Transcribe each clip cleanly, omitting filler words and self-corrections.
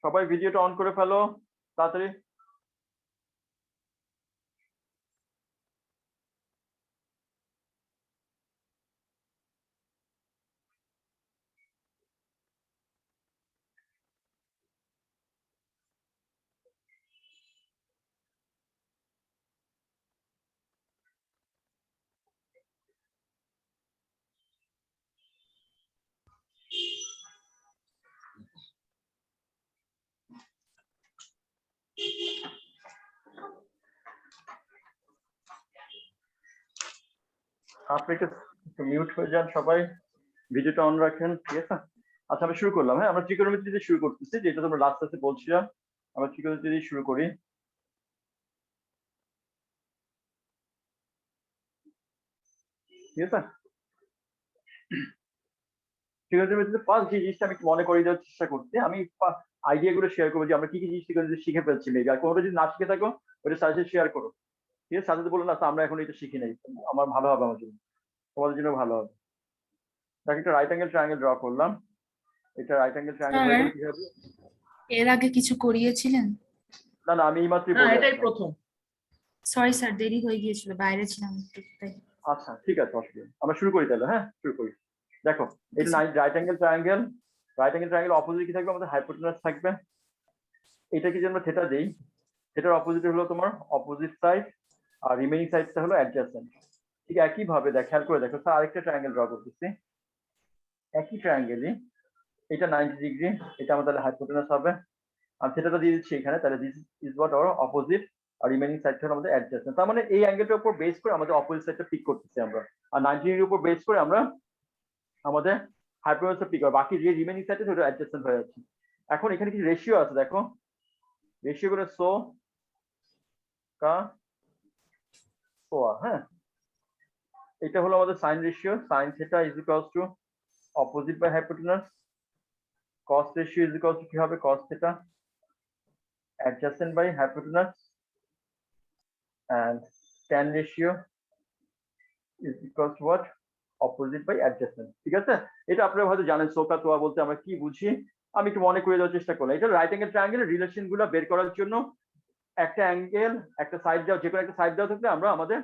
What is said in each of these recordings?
সবাই ভিডিওটা অন করে ফেলো তাড়াতাড়ি। আপনি একটু মিউট হয়ে যান সবাই, ভিডিওটা অন রাখেন, ঠিক আছে? আচ্ছা আমি শুরু করলাম। হ্যাঁ, আমরা ত্রিকোণমিতি দিয়ে শুরু করতেছি, যেটা তোমরা লাস্ট ক্লাসে বলছিলাম। আমরা ত্রিকোণমিতি দিয়ে শুরু করি, ঠিক আছে? ত্রিকোণমিতিতে ফার্স্ট যে জিনিসটা আমি একটু মনে করিয়ে দেওয়ার চেষ্টা করছি, আমি আইডিয়া গুলো শেয়ার করবো যে আমরা কি কি জিনিস ত্রিকোণমিতি শিখে ফেলছি মেবি, আর কোনোটা যদি না শিখে থাকো ওটা সাথে শেয়ার করো, ঠিক আছে? সাথে বলো না আমরা এখন এটা শিখি নাই, আমার ভালো হবে, আমার জন্য, তোমাদের জন্য ভালো হবে। দেখো একটা রাইট অ্যাঙ্গেল ট্রায়াঙ্গেল ড্র করলাম। এটা রাইট অ্যাঙ্গেল ট্রায়াঙ্গেল হয়ে স্যার, গেলে কি হবে? এর আগে কিছু করিয়েছিলেন? না না, আমি এইমাত্রই না, বলে এটাই আসলাম। প্রথম। সরি স্যার, দেরি হয়ে গিয়েছিল, বাইরে ছিলাম একটু তাই। আচ্ছা ঠিক আছে, অসুবিধা নেই। আমরা শুরু করি তাহলে। হ্যাঁ শুরু করি। দেখো এটা sir. Right angle triangle. Right angle triangle opposite কি থাকবে? আমাদের হাইপোটেনাস থাকবে। এটাকে যদি আমরা থেটা দেই, থেটার অপোজিট হলো তোমার অপোজিট সাইড, আর রিমেইনিং সাইডটা হলো অ্যাডজাসেন্ট। ঠিক একই ভাবে দেখ, খেয়াল করে দেখো স্যার, আরেকটা ট্রায়াঙ্গেল ড্র করতেছি, একই ট্রায়াঙ্গেলই। এটা 90 ডিগ্রি, এটা আমাদের হাইপোটেনাস হবে। আর থেটাটা দিয়ে দিচ্ছি এখানে, তাহলে this is what our opposite, আর রিমেইনিং সাইডটা হলো আমাদের অ্যাডজাসেন্ট। তার মানে এই অ্যাঙ্গেলটার উপর বেস করে আমাদের অপোজিট সাইডটা পিক করতেছি আমরা, আর 90 ডিগ্রির উপর বেস করে আমরা আমাদের হাইপোটেনাসটা পিক করব, বাকি যে রিমেইনিং সাইডটা ওটা অ্যাডজাসেন্ট হয়ে যাচ্ছে। এখন এখানে কিছু রেশিও আছে, দেখো রেশিও করে সো কা সোয়া। হ্যাঁ, এটা হলো আমাদের sine ratio, sine theta is equals to opposite by hypotenuse. Cos ratio is equals to কি হবে? Cos theta adjacent by hypotenuse, and tan ratio is equals to what? Opposite by adjacent. ঠিক আছে, এটা আপনারা হয়তো জানেন সোকা তোয়া বলতে আমরা কি বুঝি, আমি একটু মনে করে দেওয়ার চেষ্টা করলাম। এটা রাইট অ্যাঙ্গেল ট্রায়াঙ্গেলের রিলেশন গুলো বের করার জন্য একটা অ্যাঙ্গেল, একটা সাইড দেওয়া, যে কোনো একটা সাইড দেওয়া থাকলে আমরা আমাদের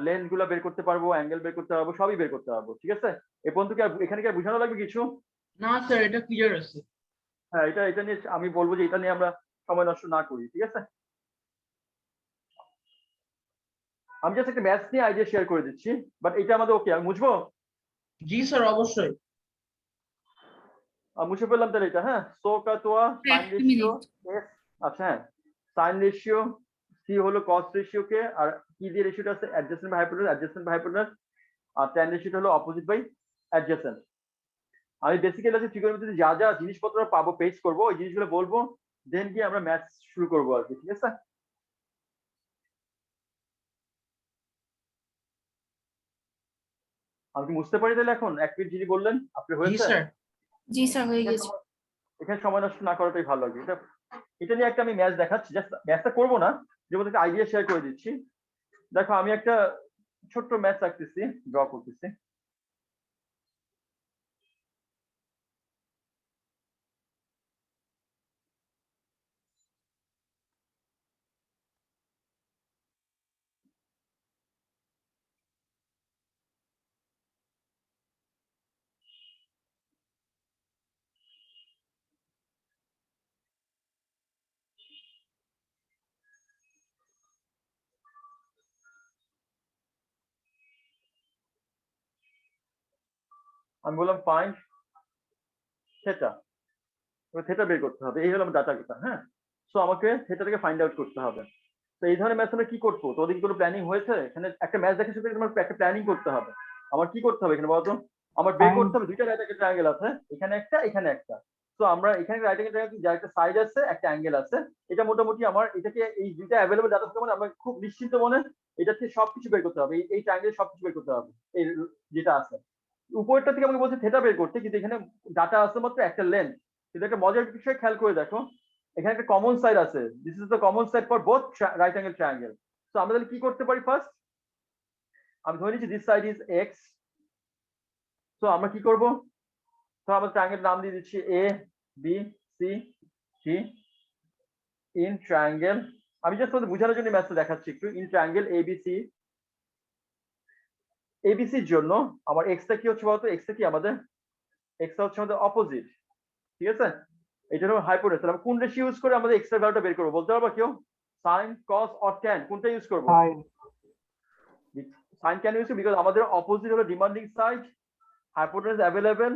লেন্স গুলো বের করতে পারবো, অ্যাঙ্গেল বের করতে পারবো, সবই বের করতে পারবো। ঠিক আছে, এ পর্যন্ত কি এখানে কি আর বোঝানো লাগবে কিছু? না স্যার, এটা ক্লিয়ার আছে। হ্যাঁ, এটা নিয়ে আমি বলবো যে এটা নিয়ে আমরা সময় নষ্ট না করি, ঠিক আছে? আমি জাস্ট একটা ম্যাথস নিয়ে আইডিয়া শেয়ার করে দিচ্ছি, বাট এটা আমাদের ওকে, আমি বুঝবো। জি স্যার, অবশ্যই। মুছে ফেললাম তাহলে এটা। হ্যাঁ, সো কাতোয়া সাইন একটা রেশিও মিনিট। এস। আচ্ছা হ্যাঁ, সাইন রেশিও, সি হলো কস রেশিও কে, আর কি দিয়ে রেশিওটা আছে? Adjacent by hypotenuse, adjacent by hypotenuse, আর ট্যান রেশিওটা হলো অপোজিট বাই অ্যাডজাসেন্ট। আমি বেসিক্যালি আছে ত্রিকোণমিতিতে যা যা জিনিসপত্র পাবো, পেজ করবো, ওই জিনিসগুলো বলবো, দেন গিয়ে আমরা ম্যাথস শুরু করবো আর কি, ঠিক আছে? আমি কি বুঝতে পারি তাহলে এখন? এক মিনিট যিনি বললেন আপনি জি হয়েছে? স্যার। জি স্যার, হয়ে গেছে। এখানে সময় নষ্ট না করাটাই ভালো লাগে। এটা নিয়ে একটা আমি ম্যাচ দেখাচ্ছি, জাস্ট ম্যাচটা করবো না, যেমন একটা আইডিয়া শেয়ার করে দিচ্ছি। দেখো আমি একটা ছোট্ট ম্যাচ রাখতেছি, ড্র করতেছি। আমি বললাম ফাইন্ড থেটা, থেটা বের করতে হবে, এই হলো আমার ডাটা। হ্যাঁ, সো আমাকে থেটাটাকে ফাইন্ড আউট করতে হবে। তো এই ধরনের ম্যাচ আমরা কি করবো? তো ওদিকে কোনো প্ল্যানিং হয়েছে? এখানে একটা ম্যাচ দেখে শুধু তোমার একটা প্ল্যানিং করতে হবে। আমার কি করতে হবে এখানে বলতো? আমার বের করতে হবে দুইটা রাইট অ্যাঙ্গেল ট্রায়াঙ্গেল আছে, এখানে একটা, এখানে একটা। তো আমরা এখানে রাইট অ্যাঙ্গেল ট্রায়াঙ্গেল যার একটা সাইড আছে, একটা অ্যাঙ্গেল আছে, এটা মোটামুটি আমার এটাকে এই দুইটা অ্যাভেলেবল ডাটা থেকে মানে আমরা খুব নিশ্চিন্ত মনে এটা থেকে সবকিছু বের করতে হবে, এই ট্রায়াঙ্গেল সবকিছু বের করতে হবে, এই যেটা আছে উপরটা থেকে আমাকে বলছে থেটা বের করতে, কিন্তু এখানে ডাটা আছে মাত্র একটা লেন্থ। কিন্তু একটা মজার বিষয় খেয়াল করে দেখো, এখানে একটা কমন সাইড আছে, this is the common side for both right angle triangle. তো আমরা তাহলে কি করতে পারি? ফার্স্ট আমি ধরে নিচ্ছি দিস সাইড ইজ এক্স। তো আমরা কি করব? তো আমরা ট্রায়াঙ্গেল নাম দিয়ে দিচ্ছি এ বি সি। কি ইন ট্রায়াঙ্গেল, আমি জাস্ট তোমাদের বোঝানোর জন্য ম্যাথটা দেখাচ্ছি একটু। ইন ট্রায়াঙ্গেল এবিসি, এবিসির জন্য আমার এক্সটা কি হচ্ছে বলতো? এক্সটা কি আমাদের, এক্সটা হচ্ছে আমাদের অপোজিট, ঠিক আছে? এটা হলো হাইপোটেনাস। তাহলে আমরা কোন রেশিও ইউজ করে আমাদের এক্সট্রা ভ্যালুটা বের করবো বলতে পারবা কেউ? সাইন, কস অর ট্যান, কোনটা ইউজ করবো? সাইন ক্যান ইউজ বিকজ আমাদের অপোজিট হলো ডিমান্ডিং সাইড, হাইপোটেনাস অ্যাভেলেবেল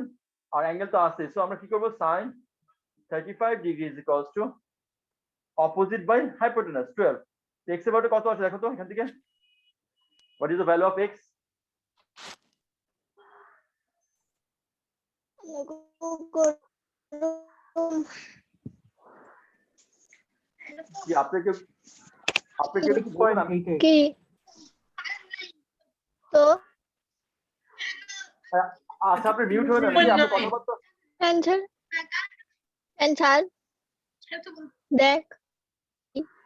আর অ্যাঙ্গেল তো আছে। সো আমরা কি করবো? Sine 35 degree is equals to opposite by hypotenuse 12। X এর ভ্যালুটা কত আছে দেখো তো এখান থেকে। What is the value of x? কি আপনাকে কি বলবেন? আমি কি তো আচ্ছা আপনি মিউট হয়ে যান, আপনি কথাবার্তা। অ্যানসার অ্যানসার দেখ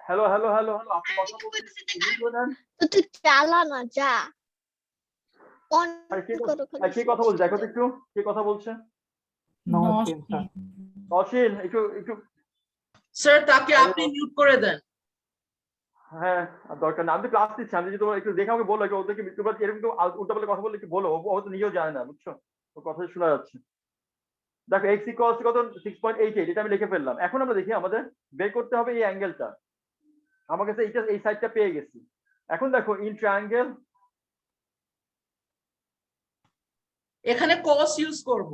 হ্যালো হ্যালো হ্যালো হ্যালো, আপনি কথা বলছেন, মিউট হয়ে যান। তো তুই চালা না যা অন আর কে করো কে কথা বলছে দেখো তো একটু, কে কথা বলছে? নসীন। অসীন, একটু একটু। স্যার তাকে আপনি মিউট করে দেন। হ্যাঁ দরকার না, আমি তো ক্লাস দিচ্ছি। আমি যদি তোমার একটু দেখে আমাকে বলো, একটু ওদেরকে তোমরা এরকম কেউ উল্টাপাল্টা কথা বললে একটু বলো, ও তো নিজেও জানে না, বুঝছো? ওর কথা শোনা যাচ্ছে। দেখো এক্স ইকুয়ালস কত? 6.88, এটা আমি লিখে ফেললাম। এখন আমরা দেখি আমাদের বের করতে হবে এই অ্যাঙ্গেলটা। আমার কাছে এইটা, এই সাইডটা পেয়ে গেছি। এখন দেখো ইন ট্রায়াঙ্গেল, এখানে কস ইউজ করব।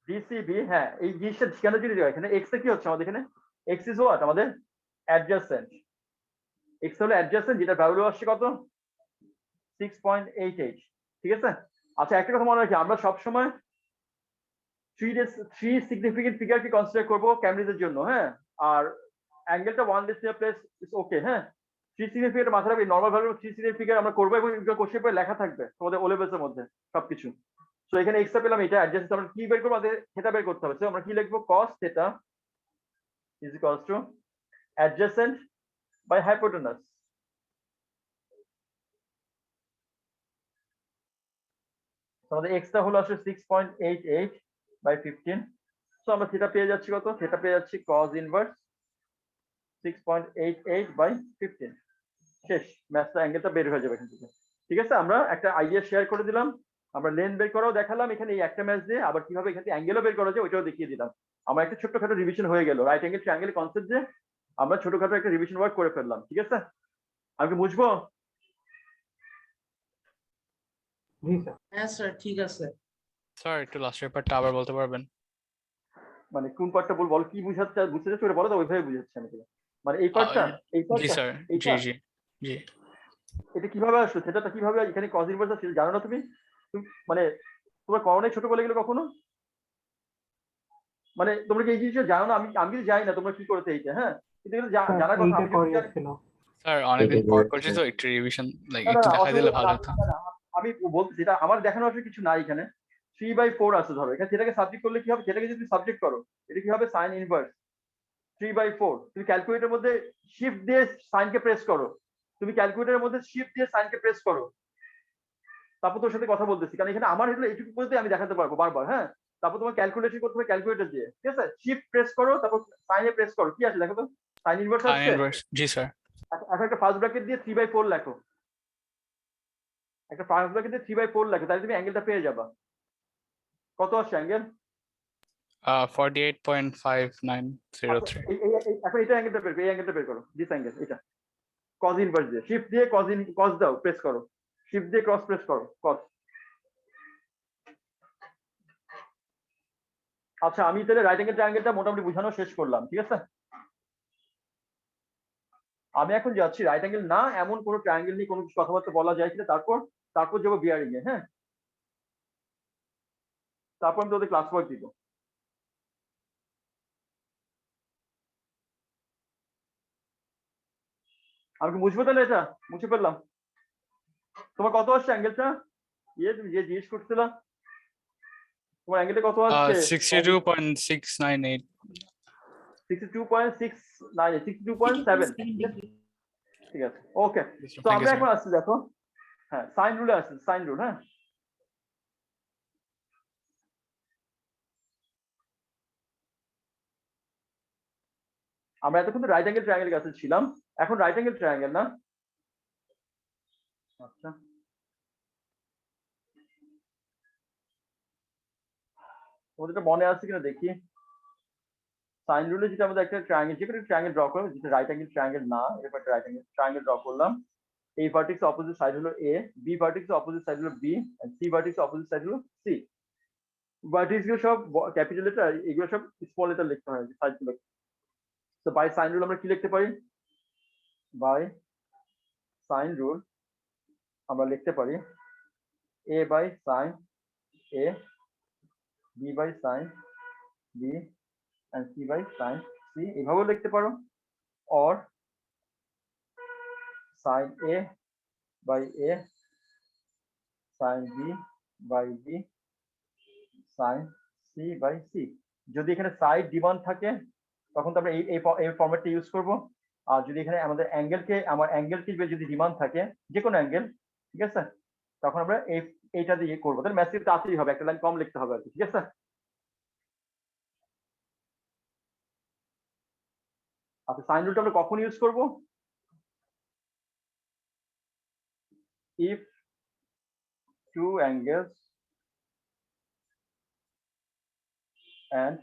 ডিসিবি, হ্যাঁ এই জিনিসটা কেন যদি দেওয়া, এখানে এক্স এ কি হচ্ছে আমাদের? এখানে এক্স ইজ হোয়াট? আমাদের অ্যাডজাসেন্ট। এক্স হলো অ্যাডজাসেন্ট, যেটা ভ্যালু আসছে কত? 6.88, ঠিক আছে? আচ্ছা একটা কথা মনে রাখি, আমরা সবসময় থ্রি সিগনিফিকেন্ট ফিগারকে কনসিডার করবো ক্যামব্রিজের জন্য, হ্যাঁ? আর অ্যাঙ্গেলটা 1 ডেসিমাল প্লেস ইজ ওকে, হ্যাঁ? থ্রি সিগনিফিকেন্ট ফিগার মাথায় রাখবে, normal value three significant figure আমরা করবো এবং কোশ্চেন পেপারে লেখা থাকবে তোমাদের ও লেভেলসের মধ্যে সবকিছু। সো এখানে এক্সট্রা পেলাম, এটা অ্যাডজাস্ট আমরা কি বের করবো? আমাদের থিটা বের করতে হবে। সো আমরা কি লিখবো? cos theta is equals to adjacent by hypotenuse. আমাদের এক্সট্রা হলো আসলে 6.88 বাই 15। সো আমরা থিটা পেয়ে যাচ্ছি কত? থিটা পেয়ে যাচ্ছি cos ইনভার্স 6.88 বাই 15। শেষ, ম্যাথটা অ্যাঙ্গেলটা বের হয়ে যাবে এখান থেকে, ঠিক আছে? আমরা একটা আইডিয়া শেয়ার করে দিলাম, আমরা লেন্থ বের করাও দেখালাম এখানে এই একটা ম্যাচ দিয়ে, আবার কিভাবে এখান থেকে অ্যাঙ্গেলও বের করা যায় ওইটাও দেখিয়ে দিলাম। আমার একটা ছোট্টখাটো রিভিশন হয়ে গেল, রাইট অ্যাঙ্গেল ট্রায়াঙ্গেল কনসেপ্ট যে আমরা ছোটখাটো একটা রিভিশন ওয়ার্ক করে ফেললাম, ঠিক আছে? আমি কি বুঝবো? হ্যাঁ স্যার ঠিক আছে। স্যার একটু লাস্টের পার্টটা আবার বলতে পারবেন? মানে কোন পার্টটা বল, কি বুঝতে চাচ্ছি ওটা বলো তো, ওইভাবে বুঝাচ্ছি আমি। মানে এই পার্টটা, এই জি পার্টটা, স্যার, জি জি জি। এটা কিভাবে আসলো? সেটা কিভাবে এখানে কজ ইনভার্স আসছে জানো না তুমি? মানে তোমরা করোনায় ছোট বলে গেলে কখনো? মানে তোমরা কি এই জিনিসটা জানো না? আমি কিন্তু জানি না তোমরা কি করেছো এইটা, হ্যাঁ? কিন্তু এগুলো জানার কথা। আমি কিন্তু জানি। স্যার অনেকদিন পর করছি তো, একটু রিভিশন লাইক না, একটু না, দেখাই দিলে অসুবিধা ভালো না, হতো। আমি বলতে, যেটা আমার দেখানো আসলে কিছু নাই এখানে। 3/4 আছে ধরো, এখানে সেটাকে সাবজেক্ট করলে কি হবে? সেটাকে যদি সাবজেক্ট করো, এটা কি হবে? Sign inverse 3/4। তুমি ক্যালকুলেটরের মধ্যে শিফট দিয়ে সাইনকে প্রেস করো, তুমি ক্যালকুলেটরের মধ্যে শিফট দিয়ে সাইনকে প্রেস করো, তারপর তোর সাথে কথা বলতেছি, কারণ এখানে আমার হলো এইটুকু বলতে আমি দেখাতে পারবো বারবার, হ্যাঁ? তারপর তোমার ক্যালকুলেশন করতে হবে ক্যালকুলেটর দিয়ে, ঠিক আছে? শিফট প্রেস করো, তারপর সাইনে প্রেস করো, কি আছে দেখো তো? সাইন ইনভার্স সাইন আসছে। ইনভার্স, জি স্যার। এখন একটা ফার্স্ট ব্র্যাকেট দিয়ে 3/4 লেখো, একটা ফার্স্ট ব্র্যাকেট দিয়ে 3/4 লেখো, তাহলে তুমি অ্যাঙ্গেলটা পেয়ে যাবা। কত আসছে অ্যাঙ্গেল? 48.5903। এখন এটা অ্যাঙ্গেলটা বের করো, এই অ্যাঙ্গেলটা বের করো, দিস অ্যাঙ্গেল, এটা কজ ইনভার্স দিয়ে শিফট দিয়ে কজ দাও, প্রেস করো, শিফট দিয়ে ক্রস প্রেস করো, কজ। আচ্ছা আমি তাহলে রাইট অ্যাঙ্গেল ট্রায়াঙ্গেলটা মোটামুটি বোঝানো শেষ করলাম, ঠিক আছে? আমি এখন যাচ্ছি রাইট অ্যাঙ্গেল না এমন কোনো ট্রায়াঙ্গেল নিয়ে কোনো কিছু কথাবার্তা বলা যায় কিনা, তারপর যাবো বিয়ারিং এ, হ্যাঁ? তারপর আমি তোদের ক্লাস ওয়ার্ক দিব। আমি কি মুছবো তাহলে? এটা মুছে ফেললাম। তোমার কত আসছে অ্যাঙ্গেলটা? তুমি যে জিজ্ঞেস করছিলা, তোমার অ্যাঙ্গেলটা কত আসছে? 62.698। 62.69, 62.7, ঠিক আছে, ওকে। তো থ্যাংক আমরা ইউ এখন স্যার। আসছি দেখো, হ্যাঁ সাইন রুলে আসছে, সাইন রুল, হ্যাঁ? আমরা এতক্ষণ তো রাইট অ্যাঙ্গেল ট্রায়াঙ্গেলের কাছে ছিলাম, এখন রাইট অ্যাঙ্গেল ট্রায়াঙ্গেল না? আচ্ছা, তোমাদের এটা মনে আছে কিনা দেখি। সাইন রুলে যেটা আমাদের একটা ট্রায়াঙ্গেল, যে কোনো ট্রায়াঙ্গেল ড্র করলাম, যেটা রাইট অ্যাঙ্গেল ট্রায়াঙ্গেল না, এরপর একটা রাইট অ্যাঙ্গেল ট্রায়াঙ্গেল ড্র করলাম। এই ভার্টেক্স অপোজিট সাইড হলো A, B vertex opposite side হলো B, and C vertex opposite side হলো সি। ভার্টেক্স গুলো সব ক্যাপিটাল লেটার, এগুলো সব স্মল লেটার লিখতে হয় সাইড গুলো। তো বাই সাইন রুল আমরা কি লিখতে পারি? বাই সাইন রুল আমরা লিখতে পারি a by sine a, b by sine b, and c by sine c, এভাবেও লিখতে পারো। or sin a by a, sin b by b, sin c by c। যদি এখানে সাইড ডিমান্ড থাকে তখন তো আমরা এই ফরম্যাটটা ইউজ করব। আর যদি এখানে আমাদের অ্যাঙ্গেলকে যদি ডিমান্ড থাকে, যে কোনো অ্যাঙ্গেল, ঠিক আছে, তখন আমরা এইটা দিয়ে করবো। তাহলে ম্যাসেজ তাড়াতাড়ি হবে, একটা লাইন কম লিখতে হবে আর কি, ঠিক আছে। আচ্ছা, সাইন রুলটা আমরা কখন ইউজ করব? if two angles and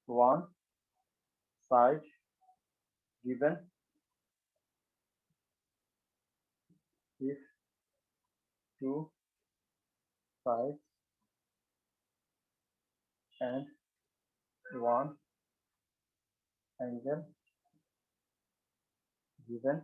one side given, if two sides and one angle given,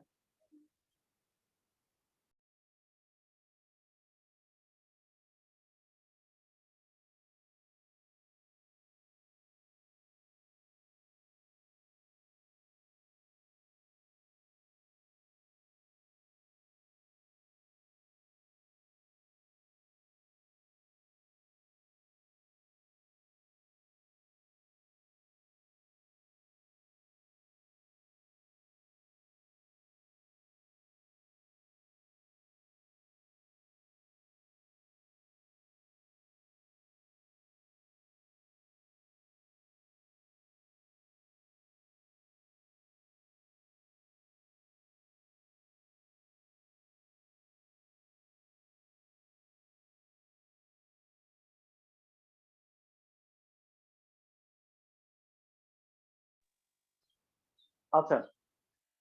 আচ্ছা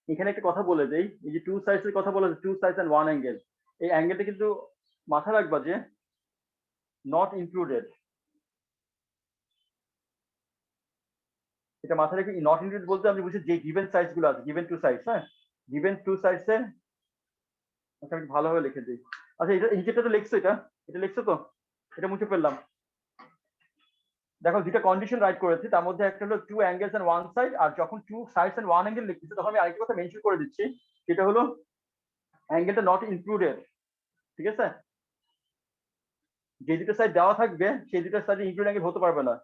এখানে একটা কথা বলে দেই, এই যে টু সাইডস এর কথা বলে, two sides and one angle, এই অ্যাঙ্গেলটা কিন্তু মাথায় রাখবা যে নট ইনক্লুডেড। এটা মাথায় রেখে, নট ইনক্লুডেড বলতে আমি বুঝি যে গিভেন সাইডস গুলো আছে, গিভেন টু সাইডস, হ্যাঁ, গিভেন টু সাইডস এর, আচ্ছা আমি ভালোভাবে লিখে দিই। আচ্ছা এটা নিচেটা তো লিখছো, এটা লিখছো তো, এটা মুছে ফেললাম। দেখো দুইটা কন্ডিশন রাইট করেছি, তার মধ্যে একটা হলো two angles and one side, আর যখন two sides and one angle লিখতেছি তখন আমি আরেকটা কথা মেনশন করে দিচ্ছি, সেটা হলো অ্যাঙ্গেলটা নট ইনক্লুডেড, ঠিক আছে। যে দুটো সাইড দেওয়া থাকবে সেই দুটো সাইডে ইনক্লুড অ্যাঙ্গেল হতে পারবে না।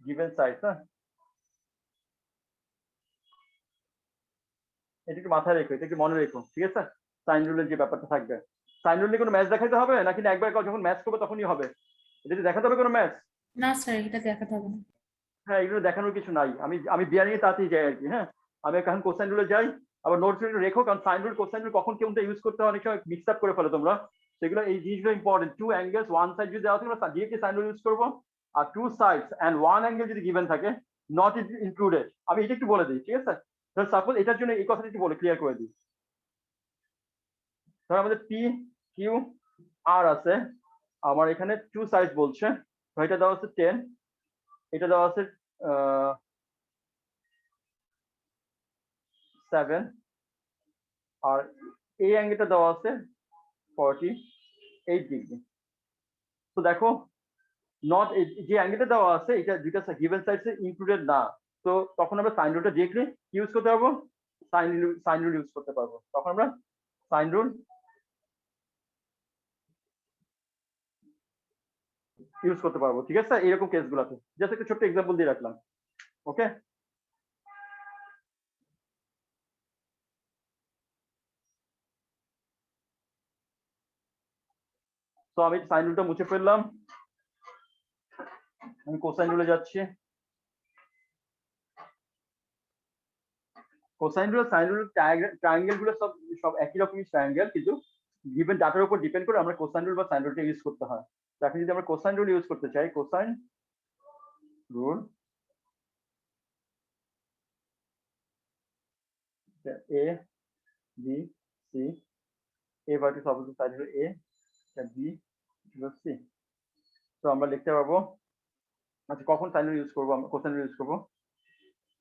গিভেন সাইডস, হ্যাঁ, এটা একটু মাথায় রেখো, এটা একটু মনে রেখো, ঠিক আছে। সাইন রুলের যে ব্যাপারটা থাকবে, সাইন রুলে কোনো ম্যাচ দেখাতে হবে নাকি না একবার যখন ম্যাচ করবে তখনই হবে? এটা কি দেখাতে হবে কোনো ম্যাচ? না স্যার, এটা দেখাতে হবে না। হ্যাঁ, এগুলো দেখানোর কিছু নাই, আমি বিয়ারিং এর তাতেই যাই আর কি। হ্যাঁ, আমি এখন কোসাইন রুলে যাই, আবার নোটস রেখো, কারণ সাইন রুল কোসাইন রুল কখন কোনটা ইউজ করতে হয় অনেক সময় মিক্স আপ করে ফেলো তোমরা, সেগুলো এই জিনিসগুলো important. Two angles one side যদি দেওয়া থাকে আমরা ডিরেক্টলি সাইন রুল ইউজ করবো, আর two sides and one angle যদি গিভেন থাকে নট ইনক্লুডেড, আমি এটা একটু বলে দিই, ঠিক আছে। সাপোজ এটার জন্য এই কথাটা একটু বলে ক্লিয়ার করে দিই। ধর আমাদের পি কিউ আর আছে, আমার এখানে টু সাইজ বলছে, তো এটা দেওয়া আছে 10, এটা দেওয়া আছে 7, আর এই অ্যাঙ্গেলটা দেওয়া আছে 48 ডিগ্রি। তো দেখো নট, যে অ্যাঙ্গেলটা দেওয়া আছে এটা দুইটা গিভেন সাইডসে ইনক্লুডেড না, তো তখন আমরা সাইন রুলটা ডিরেক্টলি ইউজ করতে পারবো, সাইন রুল ইউজ করতে পারবো। তখন আমরা সাইন রুল ইউজ করতে পারবো, ঠিক আছে এরকম কেসগুলোতে। জাস্ট একটা ছোট্ট এক্সাম্পল দিয়ে রাখলাম। ওকে, তো আমি সাইন রুলটা মুছে ফেললাম, আমি কোসাইন রুলে যাচ্ছি। Cosine rule sign rule triangle গুলো সব সব একই রকমই ট্রায়াঙ্গেল, কিন্তু গিভেন ডাটার উপর ডিপেন্ড করে আমরা কোসাইন রুল বা সাইন রুলটা ইউজ করতে হয়। তো এখন যদি আমরা কোসাইন রুল ইউজ করতে চাই, cosine rule A B C, A ভার্টিস opposite side হলো এ, বি হলো সি। তো আমরা লিখতে পারবো, আচ্ছা কখন সাইন রুল ইউজ করবো, আমরা কোসাইন রুল ইউজ করবো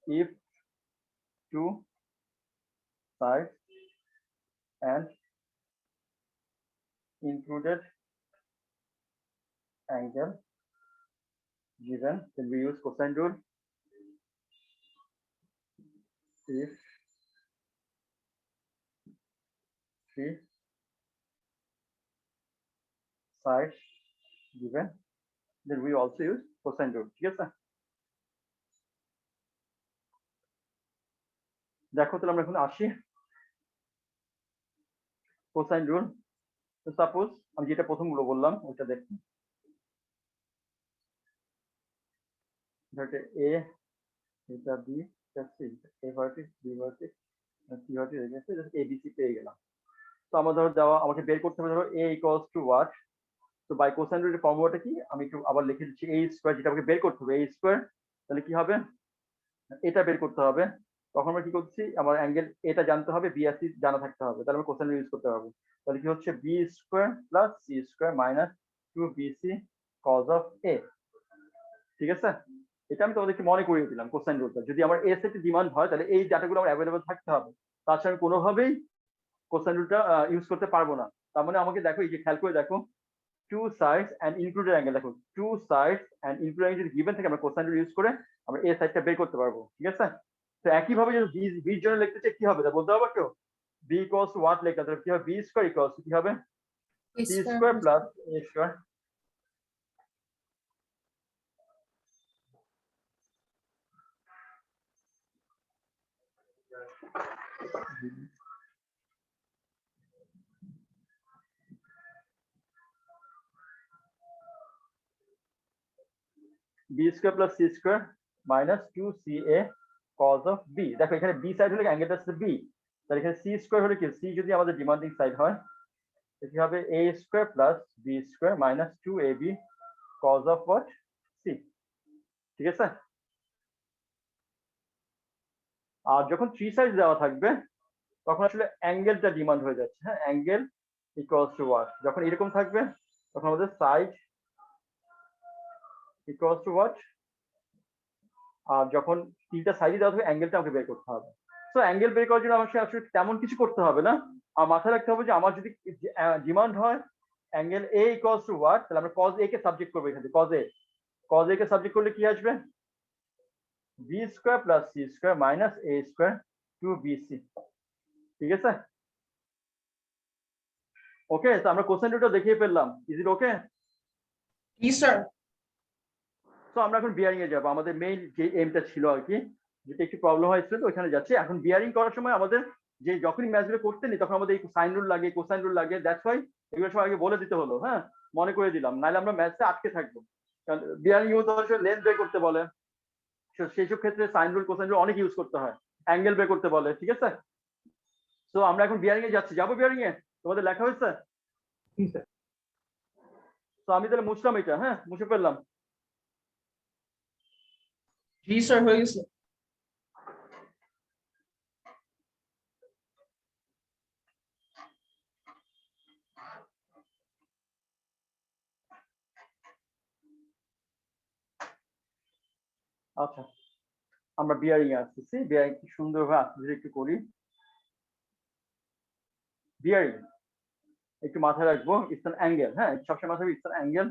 if two sides and included angle given, then we use cosine rule. If three sides given, then we also use cosine rule. ঠিক আছে, দেখো তাহলে আমরা এখন আসি কোসাইন রুল। তো সাপোজ আমি যেটা প্রথমগুলো বললাম ওইটা দেখি, এ, এটা বি, এটা সি, এ ভার্টিস বি ভার্টিস সি ভার্টিস রেখেছে, এবিসি পেয়ে গেলাম। তো আমার ধরো দেওয়া, আমাকে বের করতে হবে ধরো এ ইকুয়ালস টু হোয়াট। তো বাই কোসাইন রুলের ফর্মুলাটা কি, আমি একটু আবার লিখে দিচ্ছি, এ স্কয়ার যেটা আমাকে বের করতে হবে, এ স্কয়ার, তাহলে কি হবে, এটা বের করতে হবে। তখন আমরা কি করছি, আমার অ্যাঙ্গেল এটা জানতে হবে, বি আর সি জানা থাকতে হবে, তাহলে আমরা কোসাইন ইউজ করতে পারবো। তাহলে কি হচ্ছে, B square plus C square minus 2bc cos of A. ঠিক আছে, এটা আমি তোমাদেরকে মনে করিয়ে দিলাম কোসাইন রুলটা। যদি আমার এ সেটে ডিমান্ড হয় তাহলে এই ডাটাগুলো আমার অ্যাভেলেবল থাকতে হবে, তাছাড়া আমি কোনোভাবেই কোসাইন রুলটা ইউজ করতে পারবো না। তার মানে আমাকে দেখো, এই যে খেয়াল করে দেখো, two sides and included angle, দেখো two sides and included angle যদি গিভেন থাকে আমরা কোসাইন রুল ইউজ করে আমরা এ সাইডটা বের করতে পারবো। ঠিক আছে, তো একইভাবে যদি বির জন্য লিখতে চাই কি হবে তা বলতে পারবো কেউ, বি ইকুয়ালস টু হোয়াট লিখলাম, তাহলে কি হবে, বি স্কয়ার ইকুয়ালস কি হবে, C square plus A square. B square plus C square minus 2ca cos of B. দেখো এখানে বি সাইড হলে অ্যাঙ্গেলটা হচ্ছে বি, তাহলে এখানে সি স্কয়ার হলে কি, সি যদি আমাদের ডিমান্ডিং সাইড হয় কি হবে, a square plus b square minus 2ab cos of what, c. ঠিক আছে, আর যখন থ্রি সাইড দেওয়া থাকবে তখন আসলে অ্যাঙ্গেলটা ডিমান্ড হয়ে যাচ্ছে। হ্যাঁ, অ্যাঙ্গেল ইকুয়ালস টু হোয়াট, যখন এরকম থাকবে তখন আমাদের সাইড ইকুয়ালস টু হোয়াট, আর যখন তিনটা সাইডে দেওয়া থাকবে অ্যাঙ্গেলটা আমাকে বের করতে হবে। তো অ্যাঙ্গেল বের করার জন্য আমাকে আসলে তেমন কিছু করতে হবে না, আর মাথায় রাখতে হবে যে আমার যদি ডিমান্ড হয় angle A equals to what, তাহলে আমরা কজ এ কে সাবজেক্ট করবো এখানে, কজ এ কে সাবজেক্ট করলে কি আসবে, b square plus C square minus a square 2bc। ঠিক আছে, ওকে, তো আমরা কোসাইন রুলটা দেখিয়ে ফেললাম, ইজ ইট ওকে? জি স্যার। তো আমরা এখন বিয়ারিং এ যাবো, আমাদের মেইন যে এমটা ছিল আর কি, যেটা একটু প্রবলেম হয়েছিল তো ওখানে যাচ্ছি। এখন বিয়ারিং করার সময় আমাদের যে যখনই ম্যাথগুলো করতে নি তখন আমাদের সাইন রুল লাগে, কোসাইন রুল লাগে, দ্যাটস ওয়াই এগুলো সব আগে বলে দিতে হলো। হ্যাঁ, মনে করে দিলাম, নাহলে আমরা ম্যাথসে আটকে থাকবো। কারণ বিয়ারিং ইউজ হওয়ার লেন্থ বের করতে বলে, সেই সব ক্ষেত্রে সাইন রুল কোসাইন রুল অনেক ইউজ করতে হয়, অ্যাঙ্গেল বের করতে বলে। ঠিক আছে, তো আমরা এখন বিয়ারিং এ যাচ্ছি, যাবো বিয়ারিং এ, তোমাদের লেখা হয়েছে? তো আমি তাহলে মুছলাম এটা, হ্যাঁ মুছে ফেললাম। জি স্যার, হয়ে গেছে। আচ্ছা, আমরা বিয়ারিং এ আসতেছি, বিয়ারিং কি সুন্দরভাবে আসতে একটু করি। বিয়ারিং একটু মাথায় রাখবো, ইটস অ্যান অ্যাঙ্গেল। হ্যাঁ, সবসময় মাথায় ইটস অ্যান অ্যাঙ্গেল।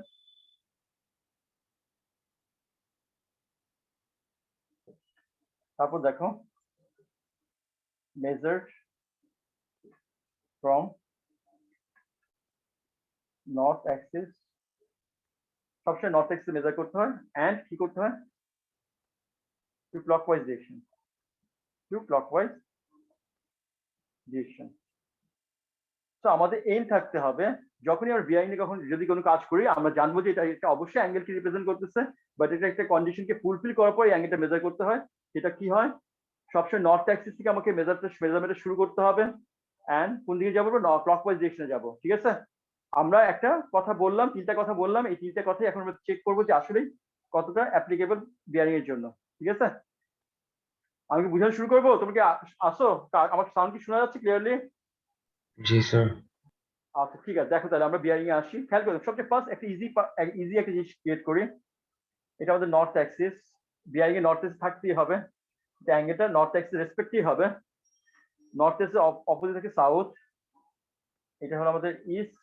তারপর দেখো, মেজার্ড ফ্রম নর্থ অ্যাক্সিস সবসময় নর্থ এক্সিস মেজার করতে হয় এন্ড কি করতে হয় টু ক্লকওয়াইজ ডিরেকশন তো আমাদের এইম থাকতে হবে যখনই আমরা বিআইএন এ কখন যদি কোনো কাজ করি আমরা জানবো যে এটা অবশ্যই অ্যাঙ্গেলকে রিপ্রেজেন্ট করতেছে বাট এটা একটা কন্ডিশনকে ফুলফিল করার পর এই অ্যাঙ্গেলটা মেজার করতে হয় সেটা কি হয় সবসময় নর্থ অ্যাক্সিস থেকে আমাকে মেজারমেন্ট শুরু করতে হবে এন্ড কোন দিকে যাবো ক্লকওয়াইজ ডিরেকশনে যাব ঠিক আছে আমরা একটা কথা বললাম তিনটা কথা বললাম এই তিনটা কথাই এখন আমরা চেক করবো যে আসলে কতটা অ্যাপ্লিকেবল বিয়ারিং এর জন্য ঠিক আছে আমি কি বুঝানো শুরু করবো তুমি কি আসো আমার সাউন্ড কি শোনা যাচ্ছে ক্লিয়ারলি জি স্যার আচ্ছা ঠিক আছে দেখো তাহলে আমরা বিয়ারিং এ আসি খেয়াল করো সবচেয়ে ফার্স্ট একটা ইজি একটা জিনিস ক্রিয়েট করি এটা আমাদের নর্থ অ্যাক্সিস বিয়ারিং এ নর্থ অ্যাক্সিস থাকতেই হবে অ্যাঙ্গেলটা নর্থ অ্যাক্সিস রেসপেক্টই হবে নর্থ অ্যাক্সিস অপোজিট থেকে সাউথ এটা হলো আমাদের ইস্ট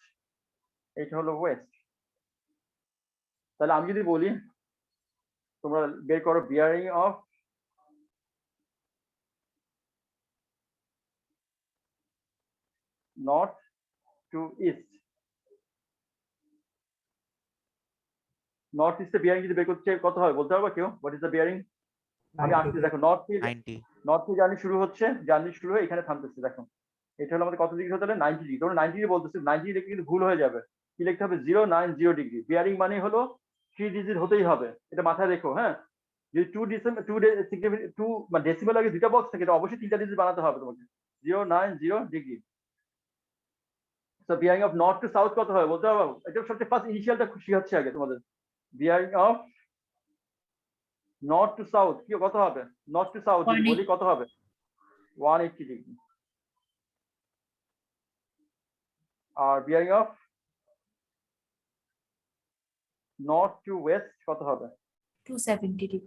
এটা হলো ওয়েস্ট তাহলে আমি যদি বলি তোমরা বের করো bearing of north to east north ইস্টে বিয়ারিং যদি বের করতে চাই কত হয় বলতে পারবে কেউ হোয়াট ইজ দ্য বিয়ারিং আমি আসছি দেখো নর্থ জার্নি শুরু হচ্ছে জার্নি শুরু হয়ে এখানে থামতেছে দেখো এটা হলো আমাদের কত ডিগ্রি হতে হবে 90 ডিগ্রি তোমরা 90 ডিগ্রি বলতেছো 90 ডিগ্রি কিন্তু ভুল হয়ে যাবে কি লিখতে হবে 090 ডিগ্রি বিয়ারিং মানে হলো 3 ডিজিট হতেই হবে এটা মাথায় রেখো হ্যাঁ যদি 2 মানে ডেসিমাল আগে দুটো বক্স থাকে এটা অবশ্যই 3টা ডিজিট বানাতে হবে তোমাকে 090 degree so bearing of north two south কত হয় বলতে পারবো এটা সবচেয়ে ফার্স্ট ইনিশিয়ালটা খুশি হচ্ছে আগে তোমাদের bearing of north two south কি কত হবে নর্থ টু সাউথ বলি কত হবে 180 ডিগ্রি আর bearing of north to west কত হবে 270 degree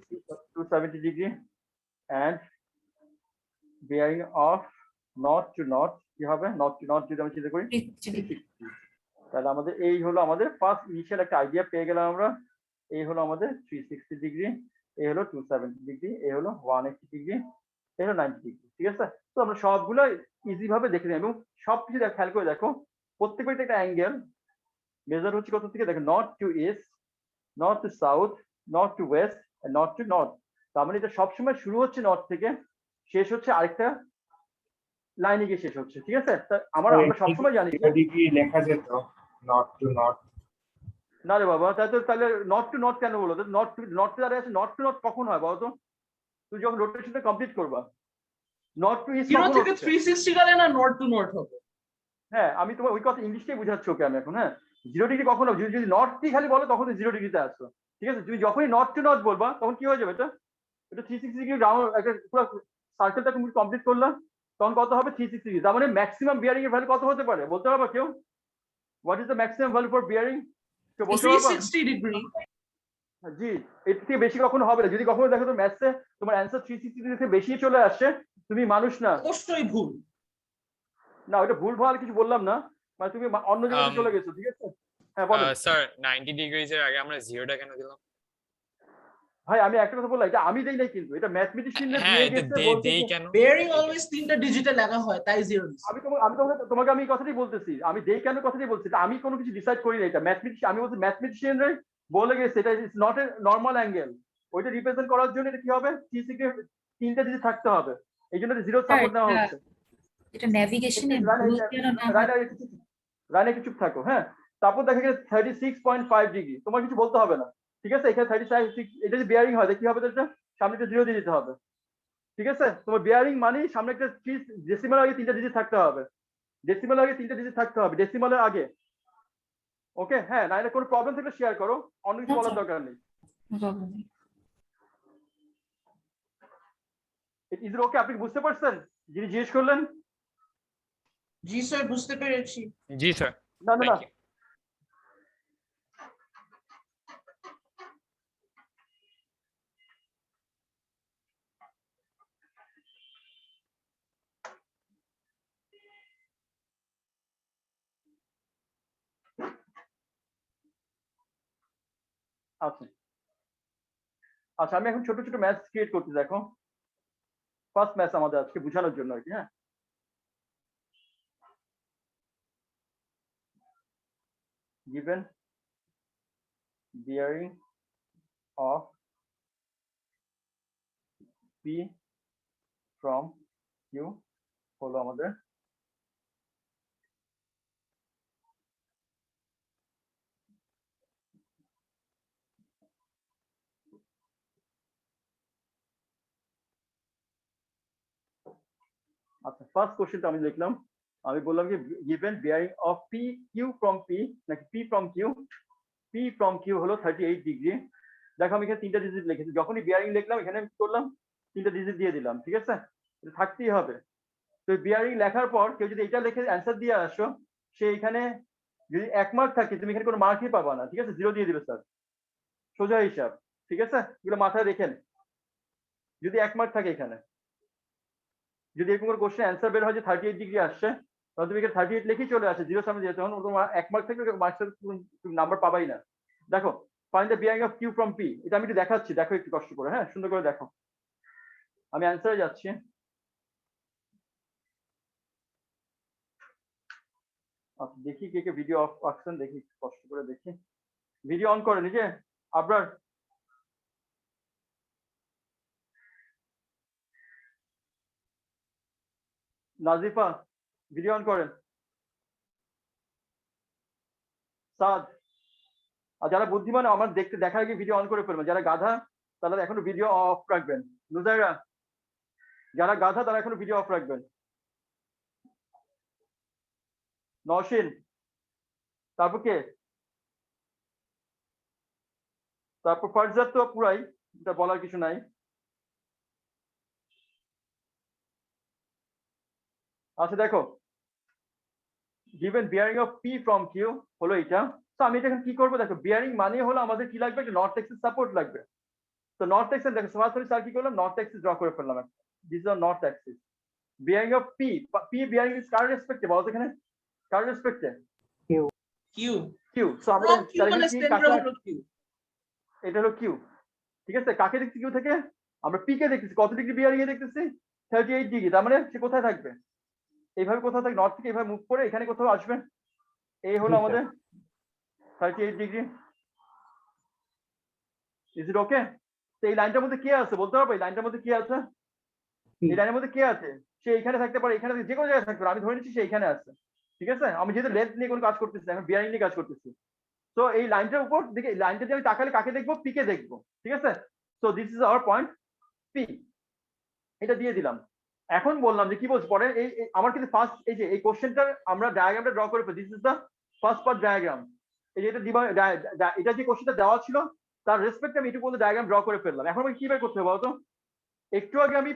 270 degree and bearing of north to north কি হবে নর্থ টু নর্থ যদি আমি চিন্তা করি 360 তাহলে আমাদের এই হলো আমাদের ফার্স্ট ইনিশিয়াল একটা আইডিয়া পেয়ে গেলাম আমরা এই হলো আমাদের 360 ডিগ্রি এই হলো 270 ডিগ্রি এই হলো 180 ডিগ্রি এই হলো 90 ডিগ্রি ঠিক আছে তো আমরা সবগুলো ইজি ভাবে দেখে নিই এবং সবকিছু খেয়াল করে দেখো প্রত্যেকটা একটা অ্যাঙ্গেল মেজার হচ্ছে কত থেকে দেখো north to east north two south north to West north to north তার মানে এটা সবসময় শুরু হচ্ছে নর্থ থেকে শেষ হচ্ছে আরেকটা লাইনে গিয়ে শেষ হচ্ছে ঠিক আছে আমরা সবসময় জানি ডিগ্রি লেখা যেত নর্থ টু নর্থ না রে বাবা তাহলে নর্থ টু নর্থ কেন বলো নর্থ টু নর্থ কখন হয় বলো তো তুই যখন রোটেশনটা কমপ্লিট করবা নর্থ টু ইস্ট 0 থেকে 360 গেলে না নর্থ টু নর্থ হবে হ্যাঁ আমি তোমার ওই কথা ইংলিশটাই বুঝাচ্ছি ওকে আমি এখন হ্যাঁ 0 ডিগ্রি কখন হবে যদি নর্থই খালি বলো তখন 0 ডিগ্রিতে আসছো ঠিক আছে তুমি যখনই নর্থ টু নর্থ বলবা তখন কি হয়ে যাবে এটা 360 ডিগ্রি রাউন্ড একটা পুরো সার্কেলটা কমপ্লিট করলাম তখন কত হবে 360 ডিগ্রি তার মানে ম্যাক্সিমাম বিয়ারিং এর ভ্যালু কত হতে পারে বলতে পারবা কেউ what is the maximum value for bearing কেউ বলতে পারবা 360 ডিগ্রি জি এর থেকে বেশি কখনো হবে না যদি কখনো দেখো তো ম্যাথসে তোমার অ্যান্সার 360 ডিগ্রি থেকে বেশি চলে আসছে তুমি মানুষ না অবশ্যই ভুল না ওটা ভুল ভাল কিছু বললাম না মানে তুমি অন্য জায়গায় চলে গেছো ঠিক আছে হ্যাঁ বলো স্যার 90 ডিগ্রিজ এর আগে আমরা 0টা কেন দিলাম ভাই আমি একটা কথা বললাম এটা আমি দেই নাই কিন্তু এটা ম্যাথমেটিশিয়ানরা হ্যাঁ দিয়ে এটা গেছে দেই কেন বেয়ারিং অলওয়েজ তিনটা ডিজিটে লেখা হয় তাই 0 তোমাকে আমি এই কথাটাই বলতেছি আমি দেই কেন কথাটাই বলছি আমি কোনো কিছু ডিসাইড করি না এটা ম্যাথমেটিশিয়ান আমি বলছি ম্যাথমেটিশিয়ানরা বলে গেছে এটা is not a normal angle ওইটা রিপ্রেজেন্ট করার জন্য এটা কি হবে 360 তিনটা ডিজিট থাকতে হবে এই জন্য জিরো সাপোর্ট নেওয়া হচ্ছে এটা নেভিগেশনে রানে একটু চুপ থাকো হ্যাঁ তারপর দেখা গেছে 36.5 ডিগ্রি তোমার কিছু বলতে হবে না ঠিক আছে এখানে 36 এটা যদি বিয়ারিং হয় কি হবে এটা সামনে একটা জিরো দিয়ে দিতে হবে ঠিক আছে তোমার বিয়ারিং মানে সামনে একটা ডেসিমাল আগে তিনটা ডিজিট থাকতে হবে ডেসিমাল আগে তিনটা ডিজিট থাকতে হবে ডেসিমালের আগে ওকে হ্যাঁ না এটা কোনো প্রবলেম থাকলে শেয়ার করো অন্য কিছু বলার দরকার নেই ইজ ইট ওকে আপনি বুঝতে পারছেন যিনি জিজ্ঞেস করলেন জি স্যার বুঝতে পেরেছি জি স্যার না না না আচ্ছা আচ্ছা আমি এখন ছোট ছোট ম্যাথ ক্রিয়েট করতে দেখো ফার্স্ট ম্যাথ আমাদের আজকে বোঝানোর জন্য আর কি হ্যাঁ given bearing of P from Q হলো আমাদের আচ্ছা ফার্স্ট কোশ্চেনটা আমি লিখলাম আমি বললাম কি given bearing of P Q from P নাকি P from Q হলো 38 ডিগ্রি দেখো আমি এখানে তিনটা ডিজিট লিখেছি যখনই বিয়ারিং লিখলাম এখানে আমি করলাম তিনটা ডিজিট দিয়ে দিলাম ঠিক আছে এটা থাকতেই হবে তো বিয়ারিং লেখার পর কেউ যদি এটা লিখে অ্যান্সার দিয়ে আসো সে এখানে যদি 1 মার্ক থাকে তুমি এখানে কোনো মার্কই পাবা না ঠিক আছে 0 দিয়ে দিবে স্যার সোজা হিসাব ঠিক আছে এগুলো মাথায় রেখেন যদি 1 মার্ক থাকে এখানে যদি এরকম কোনো কোশ্চেন অ্যান্সার বের হয় যে 38 ডিগ্রি আসছে তাহলে তুমি এখানে 38 লিখেই চলে আসে 0 সামনে দিয়ে তখন তোমার 1 মার্ক থেকে মার্কসের নাম্বার পাবাই না দেখো find the bearing of Q from P এটা আমি একটু দেখাচ্ছি দেখো একটু কষ্ট করে হ্যাঁ সুন্দর করে দেখো আমি অ্যান্সারে যাচ্ছি আচ্ছা দেখি কে কে ভিডিও অফ রাখছেন দেখি কষ্ট করে দেখি ভিডিও অন করে নিজে আবরার নাজিফা ভিডিও অন করেন সাদ আর যারা বুদ্ধিমান আমার দেখতে দেখার আগে ভিডিও অন করে ফেলবেন যারা গাধা তারা এখনো ভিডিও অফ রাখবেন নুজাইরা যারা গাধা তারা এখনো ভিডিও অফ রাখবেন নওশিন তারপর কে তারপর ফারজাদ তো পুরাই এটা বলার কিছু নাই আচ্ছা দেখো given bearing of P from Q হলো এটা তো আমি এটা এখন কি করবো দেখো বিয়ারিং মানে হলো আমাদের কি লাগবে একটা নর্থ এক্সিস সাপোর্ট লাগবে তো নর্থ এক্সিস দেখো সরাসরি স্যার কি করলাম নর্থ এক্সিস ড্র করে ফেললাম this is north axis bearing of P bearing is কার রেসপেক্টে বলতো এখানে কার রেসপেক্টে কিউ Q সো আমরা from Q তাহলে মানে কি center কাকে হলো Q এটা হলো Q ঠিক আছে কাকে দেখছি Q থেকে আমরা P কে দেখতেছি কত ডিগ্রি বিয়ারিং এ দেখতেছি 38 ডিগ্রি তার মানে সে কোথায় থাকবে এইভাবে কোথাও থাকে নর্থ থেকে এইভাবে মুভ করে এখানে কোথাও আসবে এই হলো আমাদের 38 ডিগ্রি ইজ ইট ওকে তো এই লাইনটার মধ্যে কে আছে বলতে পারবো এই লাইনটার মধ্যে কে আছে এই লাইনের মধ্যে কে আছে সে এখানে থাকতে পারে এখানে যে কোনো জায়গায় থাকতে পারে আমি ধরে নিচ্ছি সে এখানে আছে ঠিক আছে আমি যেহেতু লেন্থ নিয়ে কোনো কাজ করতেছি না আমি বিয়ারিং নিয়ে কাজ করতেছি তো এই লাইনটার উপর দেখে এই লাইনটা দিয়ে আমি তাকালে কাকে দেখবো পি কে দেখবো ঠিক আছে so this is our point P এটা দিয়ে দিলাম এখন বললাম যে কি বলছি পরে এই আমার কিন্তু ফার্স্ট এই যে এই কোশ্চেনটার আমরা ডায়াগ্রামটা ড্র করে this is the first part diagram এই যে এটা যে কোশ্চেনটা দেওয়া ছিল তার রেসপেক্টে আমি একটু পর্যন্ত ডায়াগ্রাম ড্র করে ফেললাম এখন আমি কি বের করতে হবে বলতো একটু আগে আমি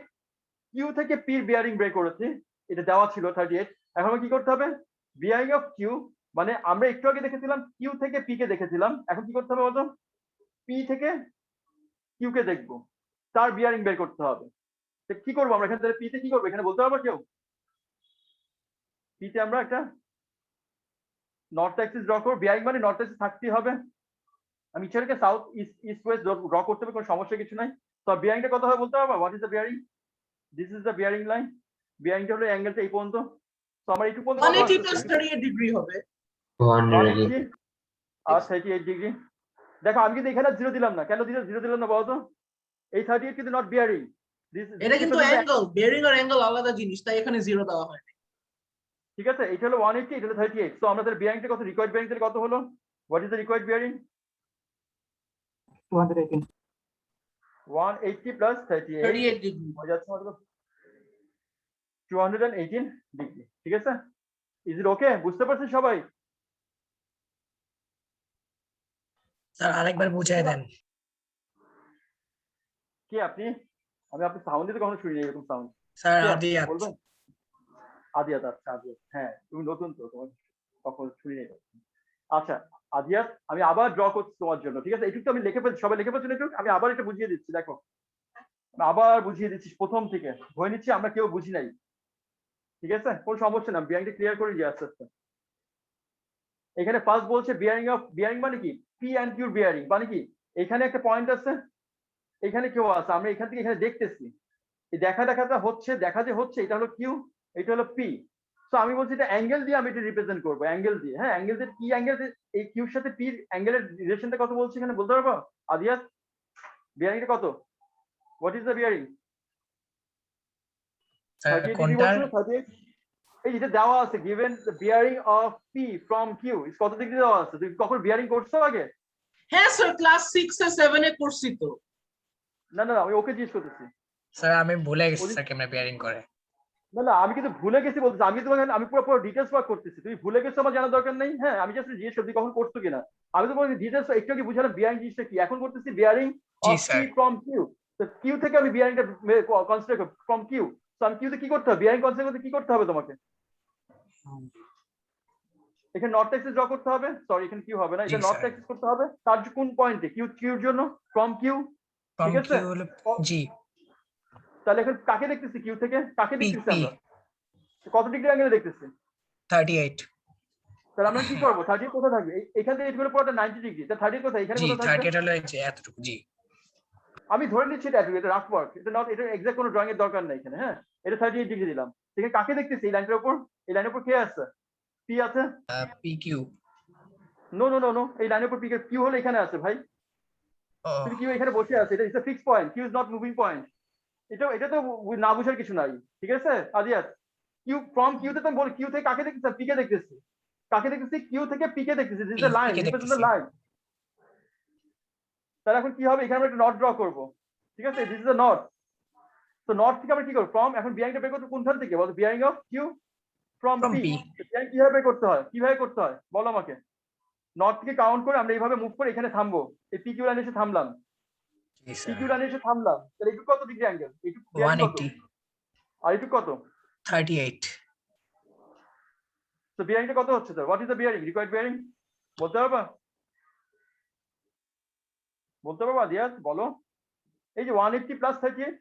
কিউ থেকে পির বিয়ারিং বের করেছি এটা দেওয়া ছিল 38 এখন আমি কি করতে হবে বিয়ারিং অফ কিউ মানে আমরা একটু আগে দেখেছিলাম কিউ থেকে পি কে দেখেছিলাম এখন কি করতে হবে বলতো পি থেকে কিউ কে দেখবো তার বিয়ারিং বের করতে হবে কি করবো আমরা এখানে পি তে কি করবো এখানে বলতে পারবো কেউ পি তে আমরা একটা নর্থ অ্যাক্সিস ড্র করবো বিয়ারিং মানে নর্থ অ্যাক্সিস থাকতেই হবে আমি ইচ্ছাকে সাউথ ইস্ট ওয়েস্ট ড্র করতে হবে কোনো সমস্যা কিছু নাই তো বিয়ারিংটা কত হবে বলতে পারবো what is the bearing this is the bearing line বিয়ারিংটা হলো অ্যাঙ্গেলটা এই পর্যন্ত তো আমার এইটুকু পর্যন্ত 180 plus 38 ডিগ্রি হবে 180 আর 38 ডিগ্রি দেখো আমি কিন্তু এখানে 0 দিলাম না কেন জিরো দিলাম না বলতো এই 38 কিন্তু নট বিয়ারিং এটা কিন্তু অ্যাঙ্গেল বেয়ারিং আর অ্যাঙ্গেল আলাদা জিনিস তাই এখানে 0 দেওয়া হয় ঠিক আছে এটা হলো 180 এটা হলো 38 তো আমাদের বিয়ারিংটা কত রিকোয়ার্ড বিয়ারিং কত হলো what is the required bearing 218 180 plus 38 38 degree হয়ে যাচ্ছে আমাদের 218 ডিগ্রি ঠিক আছে ইজ ইট ওকে বুঝতে পারছেন সবাই স্যার আরেকবার বুঝিয়ে দেন কি আপনি আমি আপনার সাউন্ড দিতে কখনো শুনিনি এরকম সাউন্ড স্যার আদিয়াত বলবেন আদিয়াত আচ্ছা আদিয়াত হ্যাঁ তুমি নতুন তো তোমার কখনো শুনিনি আচ্ছা আদিয়াত আমি আবার ড্র করছি তোমার জন্য ঠিক আছে এইটুকু আমি লিখে ফেলছি সবাই লিখে ফেলছেন একটু আমি আবার এটা বুঝিয়ে দিচ্ছি দেখো আবার বুঝিয়ে দিচ্ছি প্রথম থেকে ধরে নিচ্ছি আমরা কেউ বুঝি নাই ঠিক আছে কোনো সমস্যা না বিয়ারিংটা ক্লিয়ার করে দিয়ে আস্তে আস্তে এখানে ফার্স্ট বলছে বিয়ারিং মানে কি পি অ্যান্ড কিউর বিয়ারিং মানে কি এখানে একটা পয়েন্ট আছে এখানে কেউ আছে আমরা এখান থেকে এখানে দেখতেছি এই দেখা যে হচ্ছে এটা হলো কিউ এটা হলো পি সো আমি বলছি এটা অ্যাঙ্গেল দিয়ে আমি এটা রিপ্রেজেন্ট করবো, অ্যাঙ্গেল দিয়ে। হ্যাঁ, অ্যাঙ্গেল দিয়ে কি অ্যাঙ্গেল, এই কিউর সাথে পি অ্যাঙ্গেলের রিলেশনটা কত বলছি এখানে বলতে পারবো আদিয়াত? বিয়ারিংটা কত? What is the bearing? Sir 38 degree কোনটার? বলছো, 38। এই যেটা দেওয়া আছে given the bearing of P from Q is কত ডিগ্রি দেওয়া আছে? তুমি কখন বিয়ারিং করছো আগে? হ্যাঁ স্যার, ক্লাস 6 এ 7 এ করছি তো। না না, আমি ওকে জিজ্ঞেস করতেছি। স্যার আমি ভুলে গেছি স্যার কেমনে বিয়ারিং করে। না না, আমি কিন্তু ভুলে গেছি বলতেছি। আমি তোমাকে, আমি পুরো ডিটেলস ওয়ার্ক করতেছি, তুমি ভুলে গেছো আমার জানার দরকার নেই। হ্যাঁ, আমি জাস্ট জিজ্ঞেস করছি কখন করছো কিনা। আমি তো বলছি ডিটেলস একটু আগে বুঝালাম বিয়ারিং জিনিসটা কি। এখন করতেছি bearing G of P sir. From Q. তো কিউ থেকে আমি বিয়ারিংটা কনসিডার করব ফ্রম কিউ। তো আমি কিউতে কি করতে হবে, বিয়ারিং কনসিডার করতে কি করতে হবে তোমাকে? এখানে নর্থ অ্যাক্সিস ড্র করতে হবে। সরি, এখানে কিউ হবে না, জি এটা নর্থ স্যার। অ্যাক্সিস করতে হবে। তার কোন পয়েন্টে? কিউর জন্য ফ্রম কিউ। ফ্রম ঠিক আছে, কিউ হলো জি তাহলে এখন কাকে দেখতেছি কিউ থেকে? কাকে পি দেখতেছি পি আমরা? কত ডিগ্রি অ্যাঙ্গেলে দেখতেছি? 38। তাহলে আমরা কি করবো? 30 কোথায় থাকবে? এখান থেকে এগুলো পুরোটা 90 ডিগ্রি। তা 30 কোথায়? এখানে জি কোথায় থাকবে? 38 হলো এই যে এতটুকু। জি আমি ধরে নিচ্ছি এটা রাফ ওয়ার্ক, এটা নট, এটা এক্সাক্ট কোনো ড্রয়িং এর দরকার নেই এখানে। হ্যাঁ, এটা 38 ডিগ্রি দিলাম। ঠিক আছে, কাকে দেখতেছি এই লাইনটার উপর? এই লাইনের উপর কে আছে? পি আছে? P Q. No no no no, এই লাইনের উপর পি কে, কিউ হলো এখানে আছে ভাই। ও তুমি কিউ এখানে বসে আছে, এটা is a fixed point, Q is not moving point. এটা তো না বুঝার কিছু নাই। ঠিক আছে আদিয়াত, কিউ ফ্রম কিউ তে তুমি বল, কিউ থেকে কাকে দেখতেছি? পি কে দেখতেছি। কাকে দেখতেছি? কিউ থেকে পি কে দেখতেছি। This is the line, K represent the দেখতেছি। লাইন। তাহলে এখন কি হবে? এখানে আমরা একটা নট ড্র করব। ঠিক আছে, দিস ইজ দ্য নট। তো নট থেকে আমরা কি করব? ফ্রম, এখন বিয়ারিংটা বের করতে কোনখান থেকে বলো? Bearing of Q from from P. P. Bearing কিভাবে বের করতে হয়, কিভাবে করতে হয় বলো আমাকে? নট থেকে কাউন্ট করে আমরা এইভাবে মুভ করে এখানে থামবো। এই পি কিউ লাইনে এসে থামলাম, জি পি স্যার। কিউ লাইনে এসে থামলাম। তাহলে এইটুকু কত ডিগ্রি অ্যাঙ্গেল? এইটুকু বিয়ারিং কত? 180। আর এইটুকু কত? 38। তো বিয়ারিংটা কত হচ্ছে তো? What is the bearing, required bearing বলতে পারবা? বলতে পারবা দিয়াজ, বলো। এই যে 180 প্লাস 38,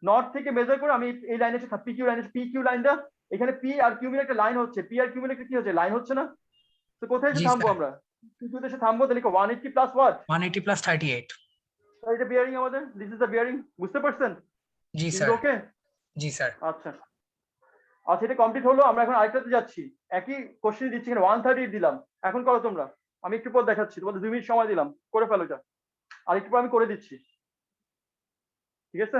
নর্থ থেকে মেজার করে আমি এই লাইনে এসে পি কিউ লাইনে, পি কিউ লাইনটা এখানে পি আর কিউ মিলে একটা লাইন হচ্ছে। পি আর কিউ মিলে একটা কি হচ্ছে? লাইন হচ্ছে না? তো কোথায় এসে জি থামবো স্যার। আমরা? পি কিউতে এসে থামবো। তাহলে 180 প্লাস হোয়াট? 180 প্লাস 38। এটা বিয়ারিং আমাদের, দিস ইজ দ্য বিয়ারিং। বুঝতে পারছেন? জি ইজ স্যার। ওকে? জি স্যার। আচ্ছা আচ্ছা, এটা কমপ্লিট হলো। আমরা এখন আরেকটাতে যাচ্ছি। একই কোশ্চেন দিচ্ছি, এখানে 138 দিলাম। এখন করো তোমরা, আমি একটু পর দেখাচ্ছি। তোমাদের 2 মিনিট সময় দিলাম, করে ফেলো এটা। আর একটু পর আমি করে দিচ্ছি। ঠিক আছে,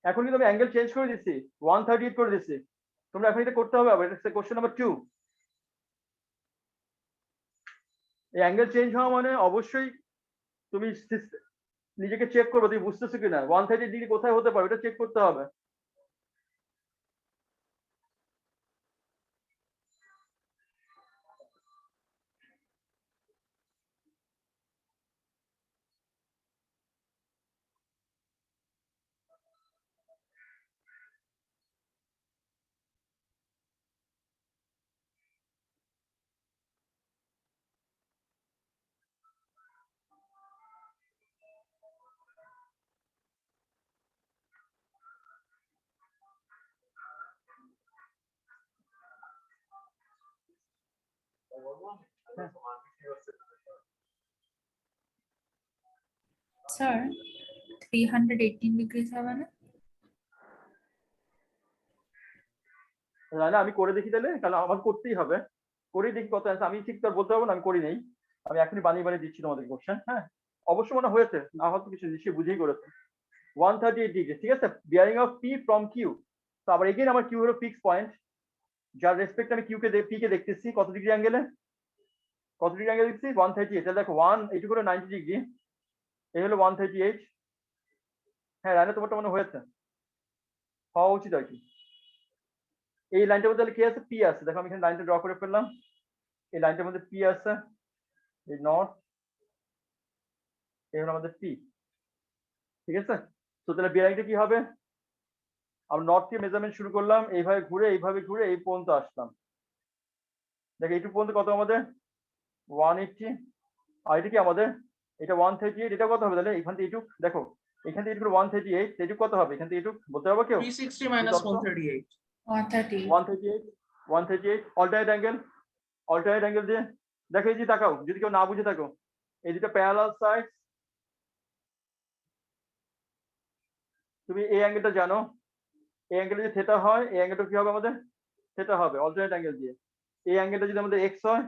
এখন কিন্তু আমি অ্যাঙ্গেল চেঞ্জ করে দিচ্ছি, 138 করে দিচ্ছি। তোমরা এখন এটা করতে হবে আবার। এটা কোশ্চেন নাম্বার 2। এই অ্যাঙ্গেল চেঞ্জ হওয়া মানে অবশ্যই তুমি নিজেকে চেক করবে তুমি বুঝতেছো কিনা। 130 ডিগ্রি কোথায় হতে পারে এটা চেক করতে হবে। স্যার 318 ডিগ্রিজ হবে না? না আমি করে দেখি তাহলে, কারণ আমার করতেই হবে। করেই দেখি কত আছে। আমি ঠিক তো আর বলতে পারবো না, আমি করি নেই। আমি এখনই বানিয়ে বানিয়ে দিচ্ছি তোমাদের কোশ্চেন। হ্যাঁ, অবশ্য মনে হয়েছে, না হয়তো কিছু নিশ্চয়ই বুঝেই করেছে। 138 ডিগ্রি, ঠিক আছে। Bearing of P from Q. তো আবার এগেইন আমার কিউ হলো ফিক্স পয়েন্ট, যার রেসপেক্ট আমি কিউ কে পি কে দেখতেছি কত ডিগ্রি অ্যাঙ্গেলে। কত ডিগ্রি অ্যাঙ্গেল দেখছি? 138। তাহলে দেখো 1 এইটুকু হলো 90 ডিগ্রি, এই হলো 138। হ্যাঁ, লাইনে তোমারটা মনে হয়েছে, হওয়া উচিত আর কি। এই লাইনটার মধ্যে কি আছে? পি আছে। দেখো আমি এখানে লাইনটা ড্র করে ফেললাম। এই লাইনটার মধ্যে পি আছে, এই নর্থ, এই হলো আমাদের পি। ঠিক আছে, তো তাহলে বিয়ারিংটা কি হবে? আমরা নর্থ থেকে মেজারমেন্ট শুরু করলাম, এইভাবে ঘুরে এই পর্যন্ত আসলাম। দেখো এইটুকু পর্যন্ত কত আমাদের? 180। আর এটা কি আমাদের? এটা 138। এটা কত হবে তাহলে? এখান থেকে এইটুক দেখো, এখান থেকে এইটুকু 138, এইটুকু কত হবে? এখান থেকে এইটুক বলতে পারবো কেউ? 360 minus 138. 138। 138 138 alternate angle, alternate angle দিয়ে দেখো এই যে তাকাও, যদি কেউ না বুঝে থাকো, এই দুটো প্যারালাল সাইড, তুমি এই অ্যাঙ্গেলটা জানো, এই অ্যাঙ্গেলটা যদি থিটা হয়, এই অ্যাঙ্গেলটা কি হবে আমাদের? থিটা হবে অল্টারনেট অ্যাঙ্গেল দিয়ে। এই অ্যাঙ্গেলটা যদি আমাদের এক্স হয়,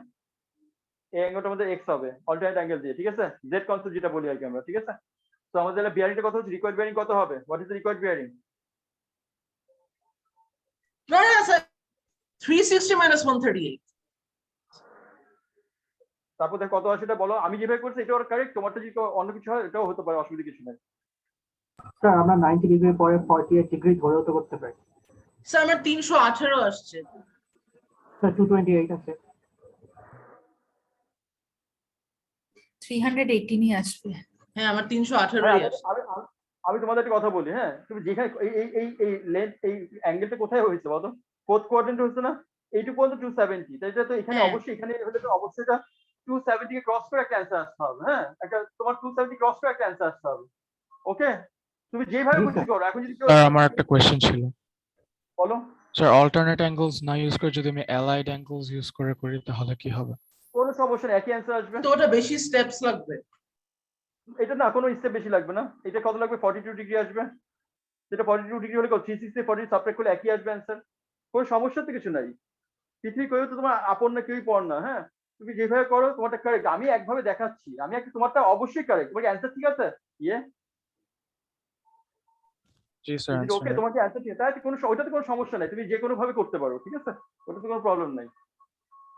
এই অ্যাঙ্গেলটা আমাদের এক্স হবে অল্টারনেট অ্যাঙ্গেল দিয়ে, ঠিক আছে? জেড কনসেপ্ট যেটা বলি আর কি আমরা, ঠিক আছে? তো আমাদের বিয়ারিংটা কত হচ্ছে, রিকোয়ার্ড বিয়ারিং কত হবে? What is the required bearing? না না স্যার 360 minus 138 তারপর দেখো কত আসে এটা বলো। আমি যেভাবে করছি এটা কারেক্ট, তোমারটা যদি অন্য কিছু হয় এটাও হতে পারে, অসুবিধা কিছু নাই। স্যার আমরা 90 ডিগ্রি পরে 48 ডিগ্রি ধরেও তো করতে পারি। স্যার আমার 318 আসছে। স্যার 228 আছে। 318 আসবে। হ্যাঁ আমার 318 আসছে। আমি তোমাদের একটা কথা বলি, হ্যাঁ, তুমি যেখানে এই লেন্থ এই অ্যাঙ্গেলটা কোথায় হয়েছে বলো? ফোর্থ কোয়াড্রেন্ট হয়েছে না? এইটুকু পর্যন্ত 270, তাই তো এখানে হ্যাঁ। অবশ্যই এখানে হলে তো অবশ্যই এটা 270 কে ক্রস করে একটা অ্যান্সার আসতে হবে, হ্যাঁ, একটা তোমার 270 ক্রস করে একটা অ্যান্সার আসতে হবে। ওকে, তুমি যেভাবে খুশি করো। এখন যদি স্যার আমার একটা কোশ্চেন ছিল। বলো। স্যার অল্টারনেট অ্যাঙ্গেলস না ইউজ করে যদি আমি অ্যালাইড অ্যাঙ্গেলস ইউজ করে করি তাহলে কি হবে? কোনো সমস্যা নেই, একই অ্যান্সার আসবে। তো ওটা বেশি স্টেপস লাগবে। এটা না, কোনো স্টেপ বেশি লাগবে না। এটা কত লাগবে? 42 ডিগ্রি আসবে। যেটা 42 ডিগ্রি হলে 360 40 সাবট্রাক্ট করলে একই আসবে অ্যান্সার। কোনো সমস্যা তো কিছু নাই। পৃথিবী কেউ তো তোমার আপন না, কেউই পর না, হ্যাঁ, তুমি যেভাবে করো তোমারটা কারেক্ট। আমি একভাবে দেখাচ্ছি, আমি একটা তোমারটা অবশ্যই কারেক্ট। তোমার অ্যান্সার ঠিক আছে? ইয়ে জি স্যার ওকে, তোমাকে অ্যান্সার ঠিক আছে, তাই কোনো ওইটাতে কোনো সমস্যা নাই, তুমি যে কোনো ভাবে করতে পারো, ঠিক আছে? ওটাতে কোনো প্রবলেম নাই।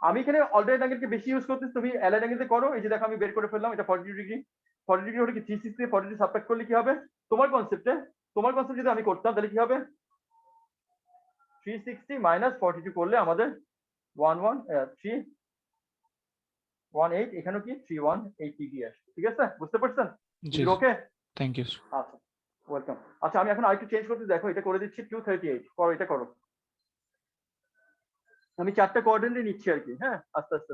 আমি এখানে অল্টারনেট অ্যাঙ্গেলকে বেশি ইউজ করতেছি, তুমি অ্যালাইড অ্যাঙ্গেলতে করো। এই যে দেখো আমি বের করে ফেললাম, এটা 42 ডিগ্রি। 42 ডিগ্রি হলে কি 360 42 সাবট্রাক্ট করলে কি হবে? তোমার কনসেপ্টে যদি আমি করতাম তাহলে কি হবে? 360 মাইনাস 42 করলে আমাদের 318, এখানেও কি 318 ডিগ্রি আসবে, ঠিক আছে? বুঝতে পারছেন? জি ওকে, থ্যাংক ইউ। আচ্ছা, ওয়েলকাম। আচ্ছা আমি এখন আরেকটু চেঞ্জ করতে, দেখো এটা করে দিচ্ছি 238, করো এটা করো। আমি 4টা কোঅর্ডিনেট নিচ্ছি আর কি, হ্যাঁ, আস্তে আস্তে।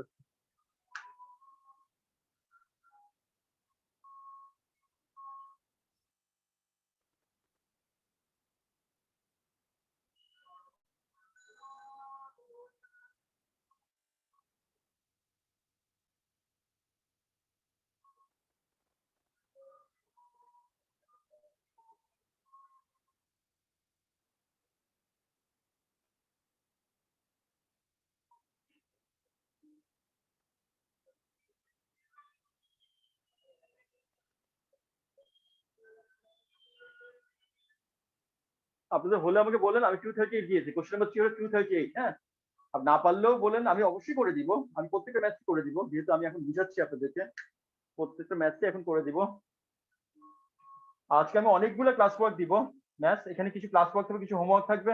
আপনাদের হলে আমাকে বলেন, আমি 238 দিয়েছি। কোশ্চেন নাম্বার 3 হলো 238, হ্যাঁ। আর না পারলেও বলেন, আমি অবশ্যই করে দিব। আমি প্রত্যেকটা ম্যাচ করে দিব, যেহেতু আমি এখন বুঝাচ্ছি আপনাদেরকে। প্রত্যেকটা ম্যাচে এখন করে দিব। আজকে আমি অনেকগুলো ক্লাস ওয়ার্ক দিব ম্যাথ। এখানে কিছু ক্লাস ওয়ার্ক থাকবে, কিছু হোমওয়ার্ক থাকবে,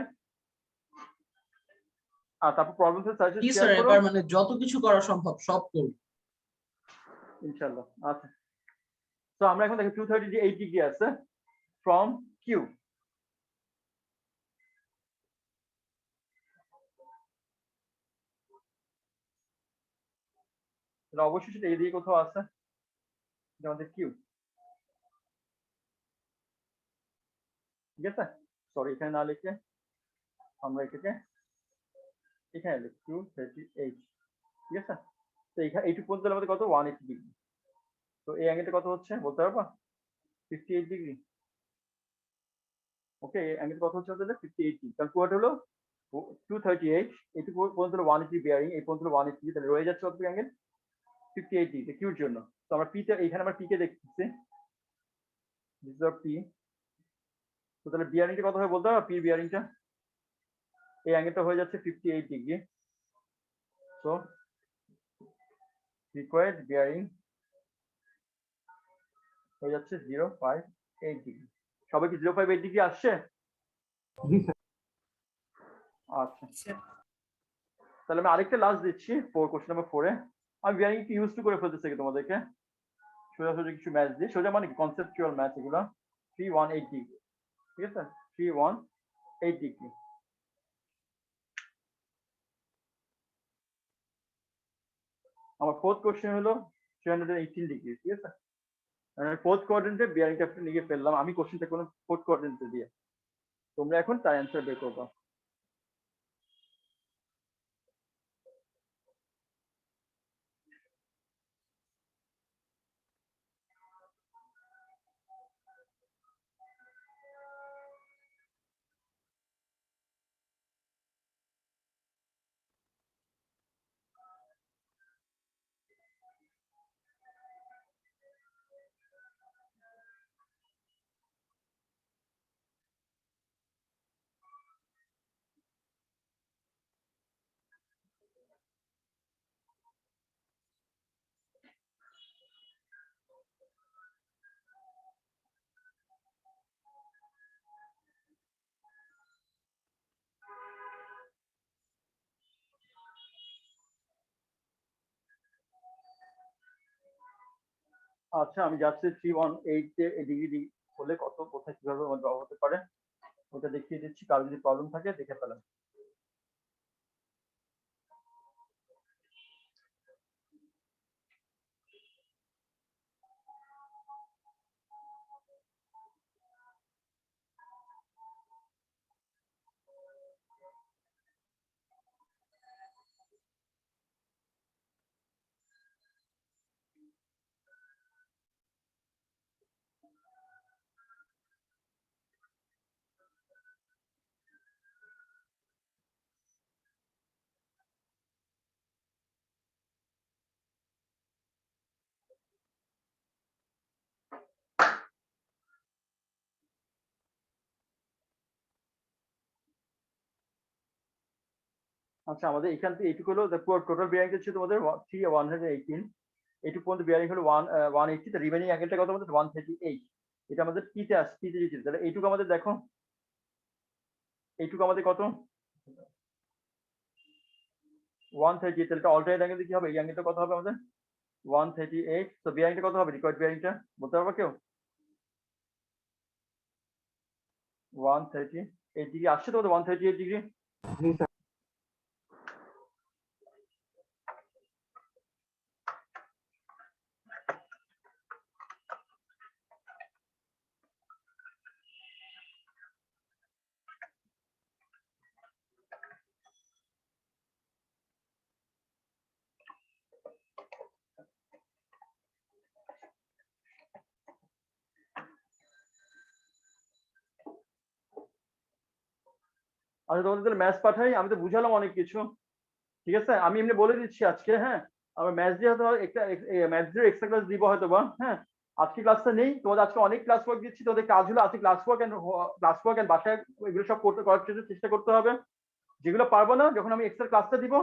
আর তারপর প্রবলেম সাজেশন কি শেয়ার স্যার করো এবার মানে যত কিছু করা সম্ভব সব করব ইনশাআল্লাহ। আচ্ছা, তো আমরা এখন দেখি 238 ডিগ্রি আছে ফ্রম কিউ। অবশ্যই সেটা এদিকে কোথাও আছে, এটা আমাদের কিউ, ঠিক আছে? সরি, এখানে না লিখে আমরা এটাকে এখানে লিখি 238, ঠিক আছে? তো এখানে এইটুকু পর্যন্ত আমাদের কত? 180 ডিগ্রি। তো এই অ্যাঙ্গেলটা কত হচ্ছে বলতে পারবা? 58 ডিগ্রি। ওকে, এই অ্যাঙ্গেল কত হচ্ছে আমাদের? 58 ডিগ্রি। তাহলে কোয়াট হলো 238, এইটুকু পর্যন্ত 180 বিয়ারিং, এই পর্যন্ত 180, তাহলে রয়ে যাচ্ছে কত অ্যাঙ্গেল? 58 ডিগ্রি কিউর জন্য। তো আমরা পি তে, এখানে আমরা পি কে দেখতেছি, দিস ইজ পি। তো তাহলে বিয়ারিংটা কত হয় বলতে পারবা? পি বিয়ারিংটা, এই অ্যাঙ্গেলটা হয়ে যাচ্ছে 58 ডিগ্রি। সো রিকোয়ার্ড বিয়ারিং হয়ে যাচ্ছে 058 ডিগ্রি। সবাই কি 058 ডিগ্রি আসছে? জি স্যার। আচ্ছা, তাহলে আমি আরেকটা লাস্ট দিচ্ছি, কোশ্চেন নাম্বার 4 এ। আমি বিয়ারিং একটু ইউজ টু করে ফেলতেছি তোমাদেরকে, সোজা কিছু ম্যাচ দিয়ে। সোজা মানে কনসেপচুয়াল ম্যাচ এগুলো। 318 ডিগ্রি, ঠিক আছে? 318 ডিগ্রি। আমার ফোর্থ কোশ্চেন হলো 318 ডিগ্রি, ঠিক আছে? ফোর্থ কোয়াড্রেন্টে বিয়ারিংটা নিয়ে ফেললাম আমি, কোশ্চেনটা কোনো ফোর্থ কোয়াড্রেন্টে দিয়ে। তোমরা এখন তার অ্যান্সার বের করবা। আচ্ছা আমি যাচ্ছি 318 ডিগ্রি হলে কত কোথায় কিভাবে ড্র হতে পারে ওটা দেখিয়ে দিচ্ছি, কারো যদি প্রবলেম থাকে দেখে ফেলেন। আচ্ছা আমাদের এখান থেকে এইটুকু হলো টোটাল বিয়ারিং হচ্ছে তোমাদের 118, এইটুকু পর্যন্ত বিয়ারিং হলো 180, তো রিমেনিং অ্যাঙ্গেলটা কত আমাদের 138। এটা আমাদের পিতে আসছে, পিতে দিচ্ছে, তাহলে এইটুকু আমাদের দেখো, এইটুকু আমাদের কত 138, তাহলে এটা অল্টারনেট অ্যাঙ্গেল কি হবে, এই অ্যাঙ্গেলটা কত হবে আমাদের 138। তো বিয়ারিংটা কত হবে, রিকোয়ার্ড বিয়ারিংটা বলতে পারবে কেউ? 138 ডিগ্রি আসছে তো, 138 ডিগ্রি। জি স্যার। আচ্ছা তোমাদের তাহলে ম্যাথস পাঠাই, আমি তো বুঝালাম অনেক কিছু, ঠিক আছে আমি এমনি বলে দিচ্ছি আজকে, হ্যাঁ আমার ম্যাথস দিয়ে হয়তো একটা ম্যাথস দিয়ে এক্সট্রা ক্লাস দিব হয়তো বা, হ্যাঁ আজকে ক্লাসটা নেই তোমাদের, আজকে অনেক ক্লাস ওয়ার্ক দিচ্ছি, তোদের কাজ হলো আজকে ক্লাস ওয়ার্ক এন্ড বাসায় এগুলো সব করার চেষ্টা করতে হবে। যেগুলো পারবো না যখন আমি এক্সট্রা ক্লাসটা দিব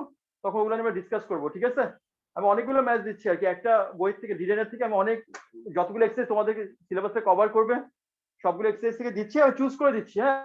তখন ওগুলো আমরা ডিসকাস করবো, ঠিক আছে? আমি অনেকগুলো ম্যাথস দিচ্ছি আর কি, একটা বই থেকে ডিজাইনার থেকে আমি অনেক যতগুলো এক্সারসাইজ তোমাদের সিলেবাসে কভার করবে সবগুলো এক্সারসাইজ থেকে দিচ্ছি, আমি চুজ করে দিচ্ছি, হ্যাঁ।